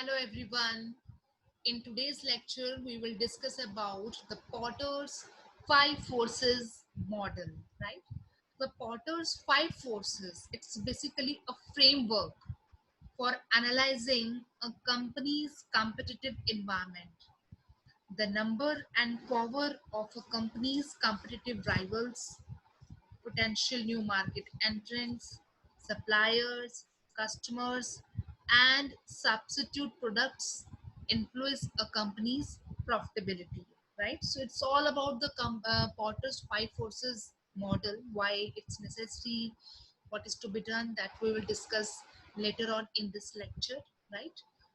Hello everyone. In today's lecture, we will discuss about the Potter's five forces model, right? The Potter's five forces, it's basically a framework for analyzing a company's competitive environment, the number and power of a company's competitive rivals, potential new market entrants, suppliers, customers, and substitute products influence a company's profitability, right? So it's all about the Potter's five forces model, why it's necessary, what is to be done, that we will discuss later on in this lecture, right?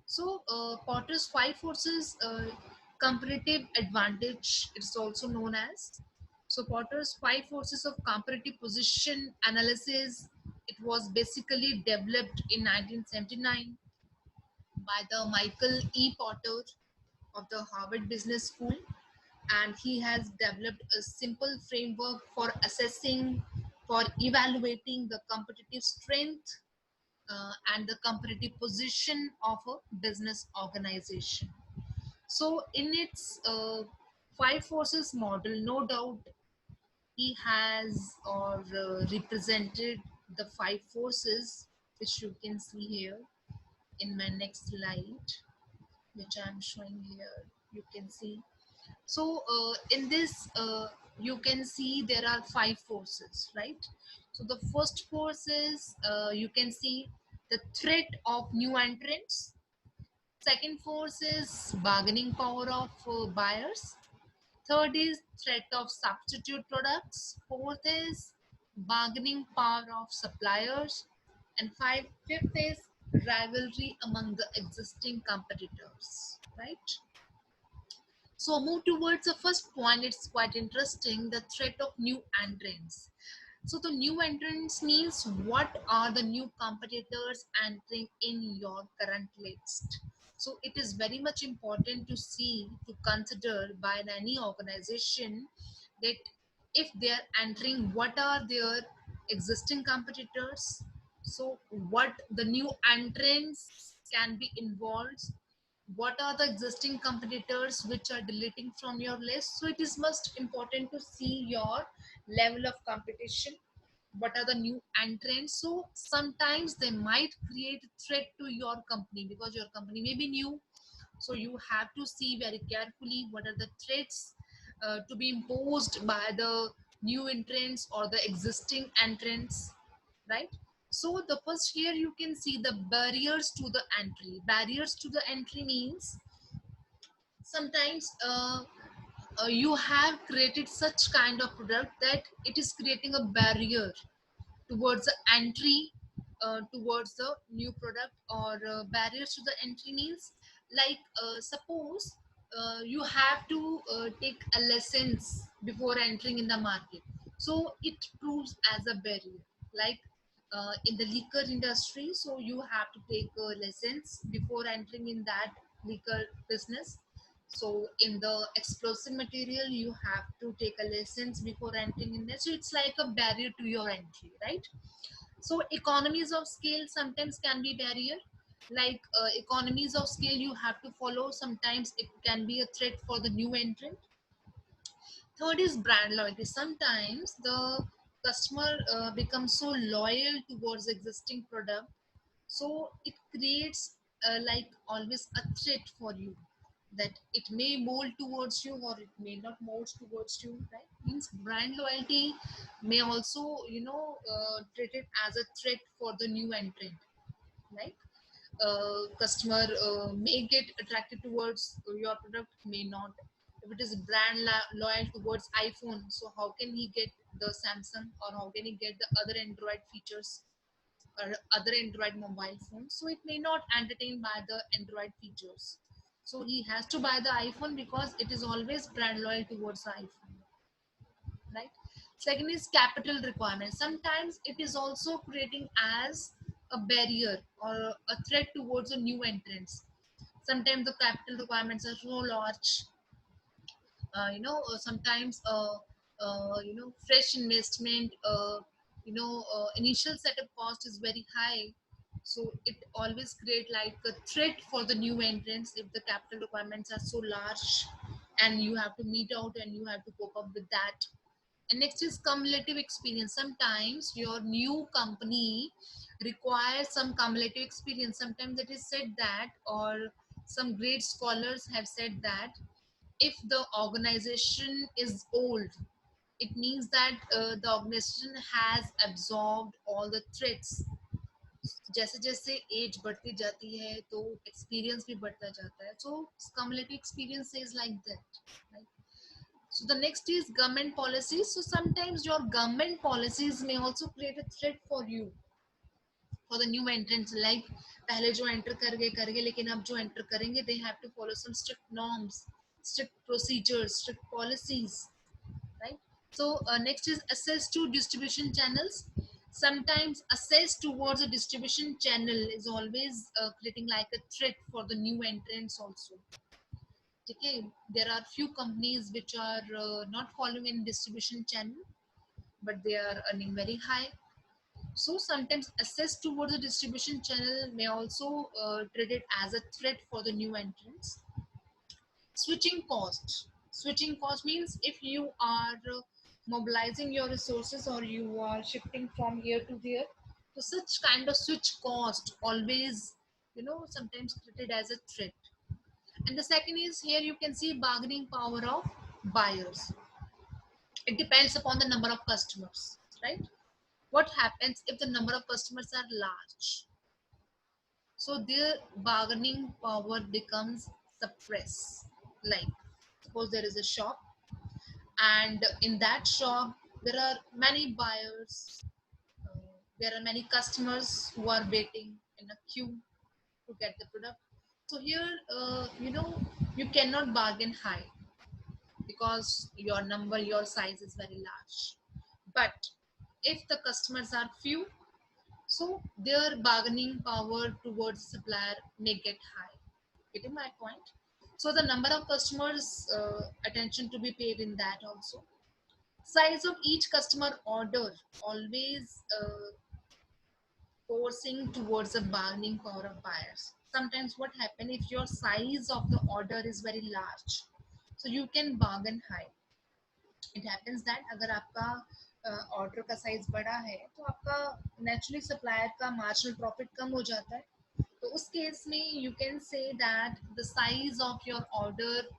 So Potter's five forces competitive advantage, it's also known as. So Potter's five forces of comparative position analysis, it was basically developed in 1979 by the Michael E. Potter of the Harvard Business School, and he has developed a simple framework for assessing, for evaluating the competitive strength and the competitive position of a business organization. So in its five forces model, no doubt he has or represented the five forces, which you can see here in my next slide, which I'm showing here. You can see. So in this, you can see there are five forces, right? So the first force is, you can see, the threat of new entrants. Second force is bargaining power of buyers. Third is threat of substitute products. Fourth is bargaining power of suppliers. And fifth is rivalry among the existing competitors. Right? So move towards the first point. It's quite interesting. The threat of new entrants. So the new entrants means what are the new competitors entering in your current list. So it is very much important to see, to consider by any organization, that if they are entering, what are their existing competitors. So what the new entrants can be involved, what are the existing competitors which are deleting from your list. So it is most important to see your level of competition, what are the new entrants. So sometimes they might create a threat to your company because your company may be new, so you have to see very carefully what are the threats to be imposed by the new entrants or the existing entrants, right? So the first, here you can see the barriers to the entry. Barriers to the entry means sometimes you have created such kind of product that it is creating a barrier towards the entry, towards the new product, or barriers to the entry means, like suppose you have to take a lessons before entering in the market, so it proves as a barrier. Like in the liquor industry, so you have to take lessons before entering in that liquor business. So in the explosive material, you have to take a lessons before entering in there, so it's like a barrier to your entry, right? So economies of scale sometimes can be barrier. Like economies of scale you have to follow, sometimes it can be a threat for the new entrant. Third is brand loyalty. Sometimes the customer becomes so loyal towards existing product, so it creates like always a threat for you, that it may mold towards you or it may not mold towards you, right? Means brand loyalty may also, treat it as a threat for the new entrant. Like customer may get attracted towards your product, may not. If it is brand loyal towards iPhone, so how can he get the Samsung, or how can he get the other Android features or other Android mobile phones? So it may not entertain by the Android features, so he has to buy the iPhone because it is always brand loyal towards the iPhone, right? Second is capital requirement. Sometimes it is also creating as a barrier or a threat towards a new entrants. Sometimes the capital requirements are so large, sometimes fresh investment, initial setup cost is very high. So it always create like a threat for the new entrants if the capital requirements are so large and you have to meet out and you have to cope up with that. And next is cumulative experience. Sometimes your new company requires some cumulative experience. Sometimes it is said that, or some great scholars have said that, if the organization is old, it means that the organization has absorbed all the threats. जैसे जैसे as बढ़ती जाती है तो experience भी बढ़ता जाता है, सो cumulative experience is like that, right? So the next is government policies. So sometimes your government policies may also create a threat for you, for the new entrants. Like पहले जो enter कर गए लेकिन अब जो enter करेंगे they have to follow some strict norms, strict procedures, strict policies, right? So next is access to distribution channels. Sometimes access towards a distribution channel is always creating like a threat for the new entrants also. Okay, there are few companies which are not following in distribution channel, but they are earning very high. So sometimes access towards the distribution channel may also treated as a threat for the new entrants. Switching cost. Switching cost means if you are mobilizing your resources or you are shifting from here to there, so such kind of switch cost always, sometimes treated as a threat. And the second is here you can see bargaining power of buyers. It depends upon the number of customers, right? What happens if the number of customers are large? So their bargaining power becomes suppressed. Like, suppose there is a shop, and in that shop there are many buyers, uh, there are many customers who are waiting in a queue to get the product. So here, you cannot bargain high because your size is very large. But if the customers are few, so their bargaining power towards supplier may get high. Getting my point? So the number of customers, attention to be paid in that also. Size of each customer order always forcing towards a bargaining power of buyers. Sometimes what happen if your size of the order is very large, so you can bargain high. It happens that अगर आपका order का size बड़ा है तो आपका naturally supplier का marginal profit कम हो जाता है, तो उस केस में you can say that the size of your order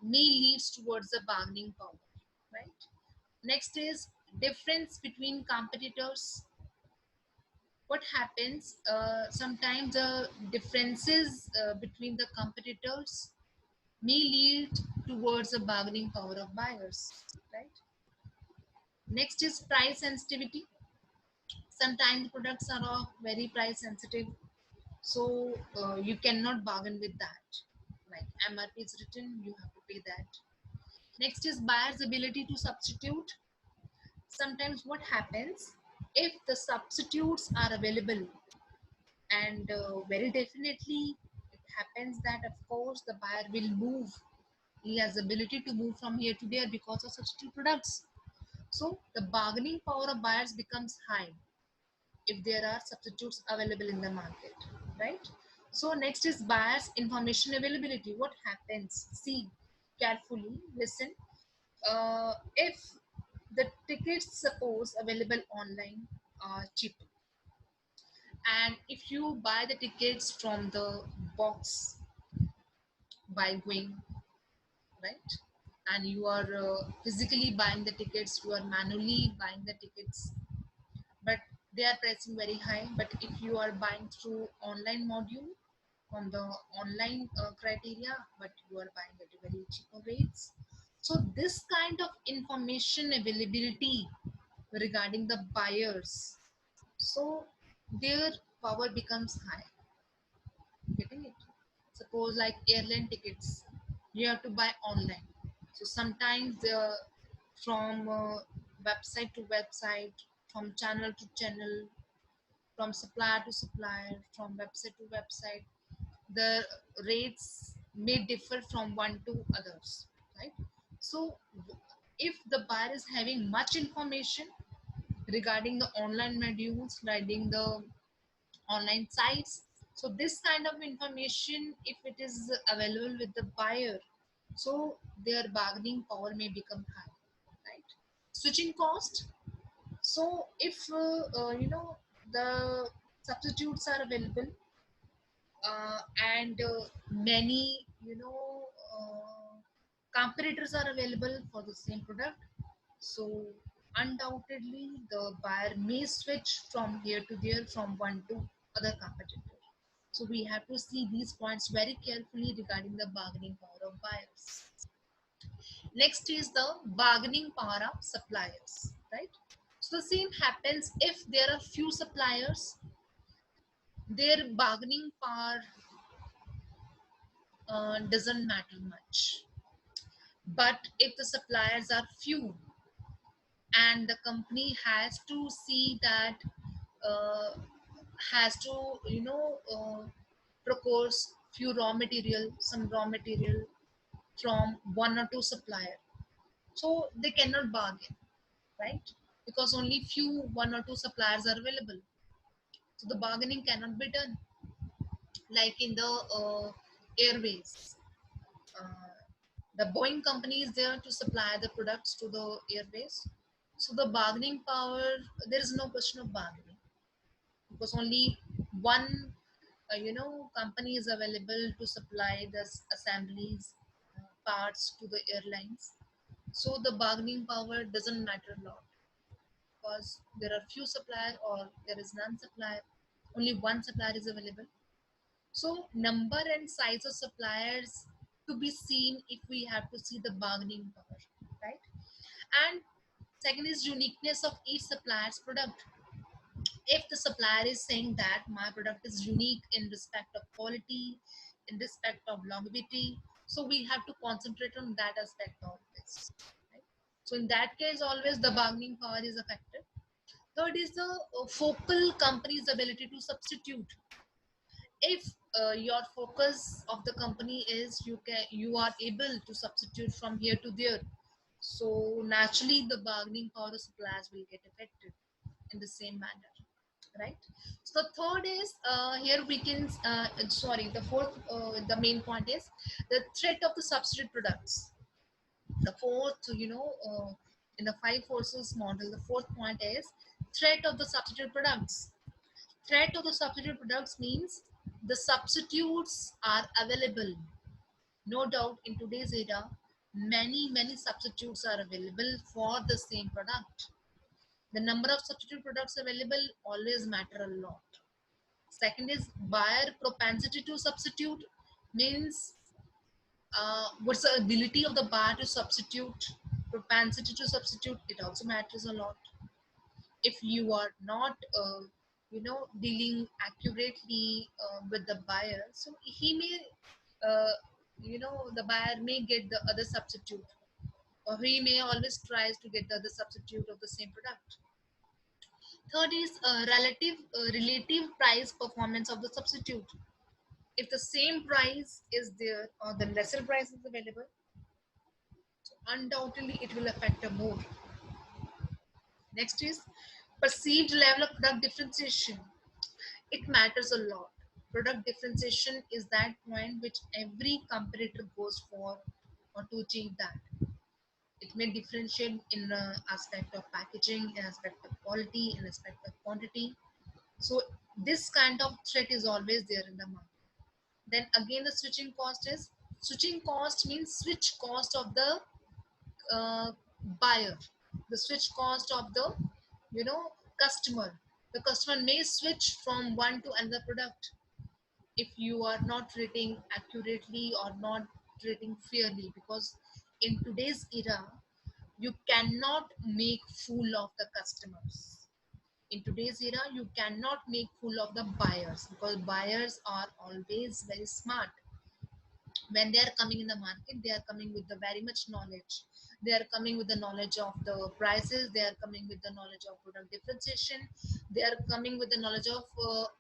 may leads towards the bargaining power, right? Next is difference between competitors. What happens sometimes the differences between the competitors may lead towards a bargaining power of buyers, right? Next is price sensitivity. Sometimes products are of very price sensitive, so you cannot bargain with that. Like MRP is written, you have to pay that. Next is buyer's ability to substitute. Sometimes what happens if the substitutes are available, and very definitely it happens that of course the buyer will move, he has ability to move from here to there because of substitute products. So the bargaining power of buyers becomes high if there are substitutes available in the market, right? So next is buyers information availability. What happens, see carefully, listen. If the tickets suppose available online are cheap, and if you buy the tickets from the box by going, right, and you are physically buying the tickets, you are manually buying the tickets, but they are pricing very high. But if you are buying through online module on the online criteria, but you are buying at a very cheaper rates, so this kind of information availability regarding the buyers, so their power becomes high. Getting it? Suppose like airline tickets, you have to buy online. So sometimes from website to website, from channel to channel, from supplier to supplier, from website to website, the rates may differ from one to others, right? So if the buyer is having much information regarding the online modules, regarding the online sites. So this kind of information, if it is available with the buyer, so their bargaining power may become high, right? Switching cost. So if the substitutes are available, and many competitors are available for the same product, so undoubtedly the buyer may switch from here to there, from one to other competitor. So we have to see these points very carefully regarding the bargaining power of buyers. Next is the bargaining power of suppliers, right? So the same happens if there are few suppliers, their bargaining power doesn't matter much. But if the suppliers are few and the company has to see that, uh, has to procure few raw material, some raw material from one or two supplier, so they cannot bargain, right? Because only few, one or two suppliers are available, so the bargaining cannot be done. Like in the airways, uh, the Boeing company is there to supply the products to the airways. So the bargaining power, there is no question of bargaining, because only one, company is available to supply the assemblies, parts to the airlines. So the bargaining power doesn't matter a lot, because there are few supplier or there is none supplier. Only one supplier is available. So number and size of suppliers to be seen if we have to see the bargaining power, right? And second is uniqueness of each supplier's product. If the supplier is saying that my product is unique in respect of quality, in respect of longevity, so we have to concentrate on that aspect always, right? So in that case, always the bargaining power is affected. Third is the focal company's ability to substitute. If your focus of the company is you are able to substitute from here to there, so naturally the bargaining power of suppliers will get affected in the same manner, right? So the third is, here we can sorry, the fourth, the main point is the threat of the substitute products. The fourth, in the five forces model, the fourth point is threat of the substitute products. Threat of the substitute products means the substitutes are available. No doubt in today's era, many substitutes are available for the same product. The number of substitute products available always matter a lot. Second is buyer propensity to substitute, means what's the ability of the buyer to substitute. Propensity to substitute, it also matters a lot. If you are not dealing accurately with the buyer, so he may the buyer may get the other substitute, or he may always tries to get the other substitute of the same product. Third is relative price performance of the substitute. If the same price is there or the lesser price is available, so undoubtedly it will affect a more. Next is perceived level of product differentiation. It matters a lot. Product differentiation is that point which every competitor goes for or to achieve that. It may differentiate in aspect of packaging, in aspect of quality, in aspect of quantity. So this kind of threat is always there in the market. Then again, the switching cost means switch cost of the uh, buyer, the switch cost of the you know customer. The customer may switch from one to another product if you are not rating accurately or not rating fairly, because in today's era you cannot make fool of the customers. In today's era you cannot make fool of the buyers, because buyers are always very smart. When they are coming in the market, they are coming with the very much knowledge. They are coming with the knowledge of the prices, they are coming with the knowledge of product differentiation, they are coming with the knowledge of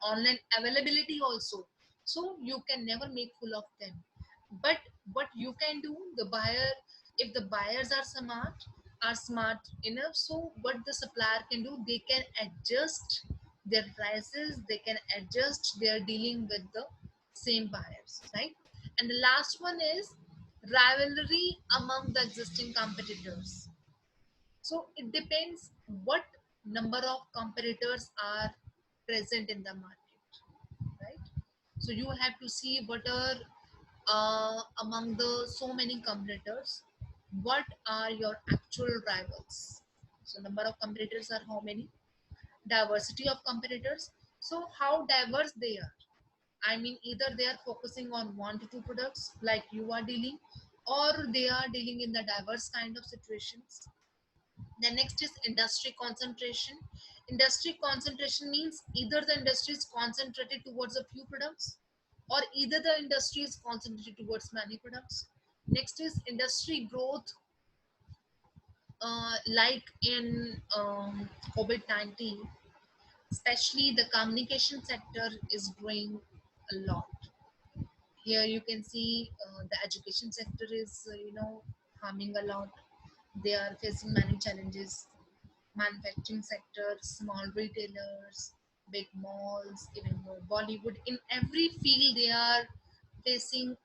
online availability also. So you can never make full of them. But what you can do, the buyer, if the buyers are smart enough, so what the supplier can do, they can adjust their prices, they can adjust their dealing with the same buyers, right? And the last one is rivalry among the existing competitors. So it depends what number of competitors are present in the market, right? So you have to see what are among the so many competitors, what are your actual rivals. So number of competitors are how many, diversity of competitors, so how diverse they are. I mean, either they are focusing on 1 to 2 products like you are dealing, or they are dealing in the diverse kind of situations. The next is industry concentration. Industry concentration means either the industry is concentrated towards a few products, or either the industry is concentrated towards many products. Next is industry growth, like in COVID-19, especially the communication sector is growing a lot. Here you can see the education sector is, harming a lot. They are facing many challenges. Manufacturing sector, small retailers, big malls, even more Bollywood. In every field, they are facing,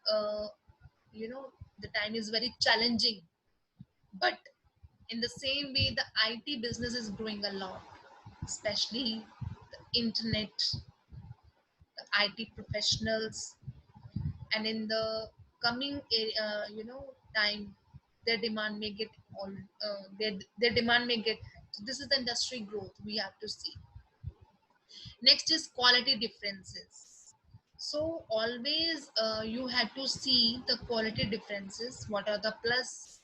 the time is very challenging. But in the same way, the IT business is growing a lot, especially the internet, the IT professionals, and in the coming, time, their demand may get all, their demand may get. So this is the industry growth we have to see. Next is quality differences. So always you have to see the quality differences. What are the plus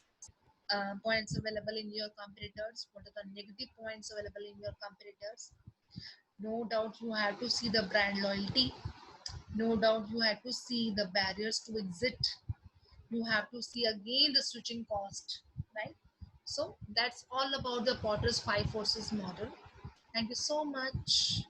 points available in your competitors? What are the negative points available in your competitors? No doubt you have to see the brand loyalty. No doubt you have to see the barriers to exit. You have to see again the switching cost, right? So that's all about the Potter's five forces model. Thank you so much.